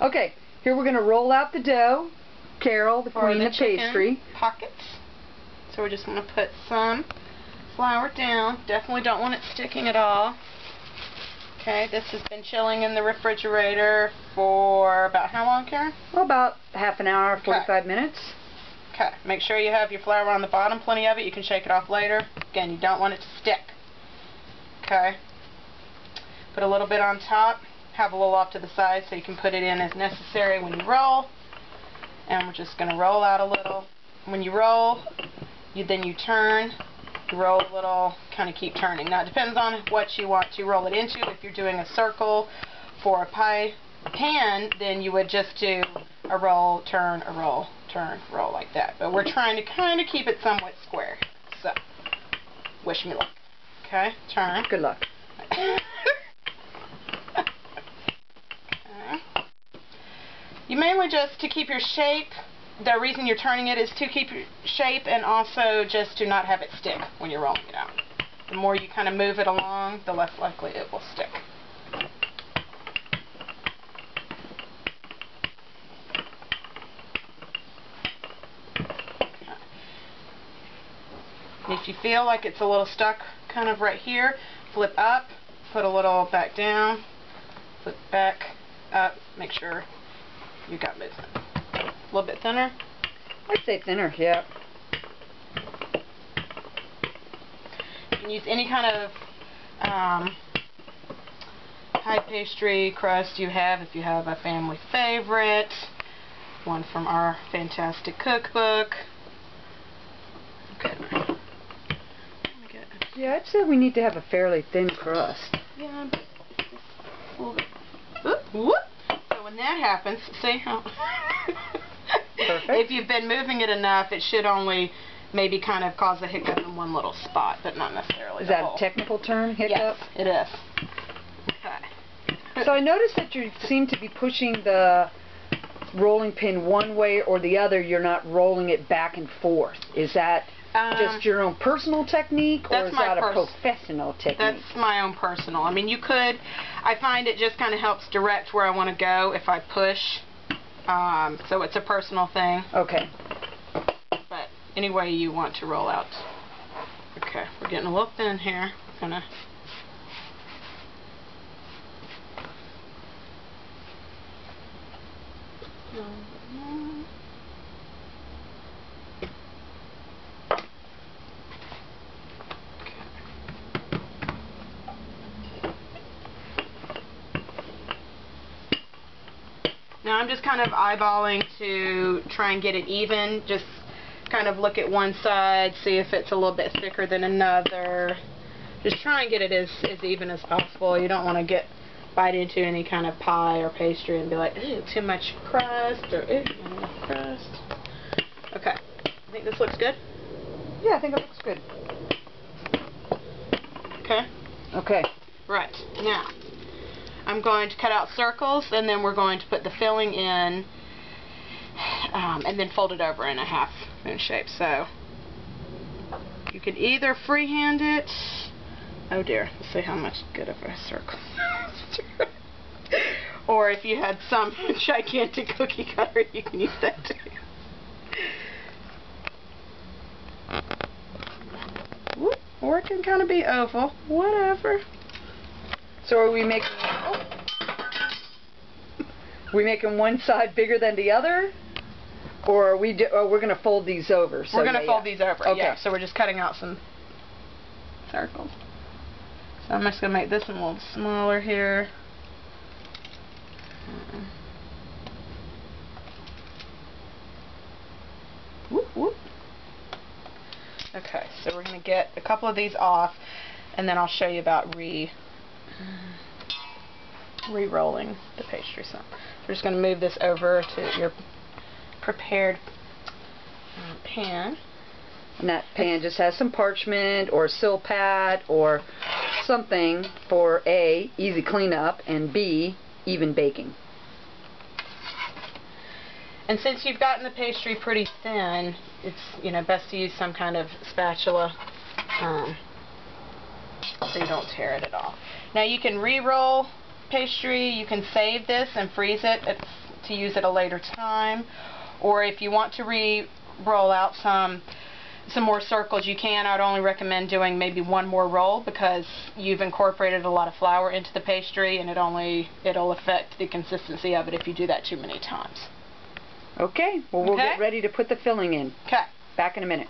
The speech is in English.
Okay, here we're going to roll out the dough. Carol, the queen of pastry. Pockets. So we're just going to put some flour down. Definitely don't want it sticking at all. Okay, this has been chilling in the refrigerator for about how long, Karen? Well, about half an hour, 45 minutes. Okay, make sure you have your flour on the bottom, plenty of it. You can shake it off later. Again, you don't want it to stick. Okay, put a little bit on top, have a little off to the side so you can put it in as necessary when you roll. And we're just going to roll out a little. When you roll, then you turn. You roll a little, kind of keep turning. Now it depends on what you want to roll it into. If you're doing a circle for a pie pan, then you would just do a roll, turn, a roll, turn, roll like that. But we're trying to kind of keep it somewhat square. So, wish me luck. Okay, turn. Good luck. Okay. You mainly just to keep your shape. The reason you're turning it is to keep your shape and also just to not have it stick when you're rolling it out. The more you kind of move it along, the less likely it will stick. And if you feel like it's a little stuck kind of right here, flip up, put a little back down, flip back up, make sure you got movement. A little bit thinner? I'd say thinner, yeah. You can use any kind of pie pastry crust you have. If you have a family favorite, one from our fantastic cookbook. Okay. Yeah, I'd say we need to have a fairly thin crust. Yeah, but a little bit. Whoop, whoop. So when that happens, see how... Perfect. If you've been moving it enough, it should only maybe kind of cause a hiccup in one little spot, but not necessarily Is the that whole. a technical term, hiccup? Yes, it is. Okay. So I noticed that you seem to be pushing the rolling pin one way or the other. You're not rolling it back and forth. Is that just your own personal technique, or is that a professional technique? That's my own personal. I mean, you could. I find it just kind of helps direct where I want to go if I push. So it's a personal thing. Okay. But any way you want to roll out. Okay, we're getting a little thin here. Gonna. Now I'm just kind of eyeballing to try and get it even. Just kind of look at one side, see if it's a little bit thicker than another. Just try and get it as even as possible. You don't want to bite into any kind of pie or pastry and be like, ooh, too much crust, or ooh, not enough crust. Okay, I think this looks good. Yeah, I think it looks good. Okay. Okay. Right, now I'm going to cut out circles, and then we're going to put the filling in, and then fold it over in a half moon shape. So you could either freehand it. Oh dear, let's see how much good of a circle. Or if you had some gigantic cookie cutter, you can use that too. Or it can kind of be oval, whatever. So are we making one side bigger than the other, or are we're going to fold these over? So we're going to fold these over. Okay. Yeah. So we're just cutting out some circles. So I'm just going to make this one a little smaller here. Whoop, whoop. Okay, so we're going to get a couple of these off, and then I'll show you about re-rolling the pastry some. We're just going to move this over to your prepared pan. And that pan just has some parchment or sil pad or something for A, easy cleanup, and B, even baking. And since you've gotten the pastry pretty thin, it's best to use some kind of spatula so you don't tear it at all. Now you can re-roll pastry. You can save this and freeze it. It's to use at a later time. Or if you want to roll out some more circles, you can. I'd only recommend doing maybe one more roll because you've incorporated a lot of flour into the pastry, and it'll affect the consistency of it if you do that too many times. Okay, well, we'll get ready to put the filling in. Okay. Back in a minute.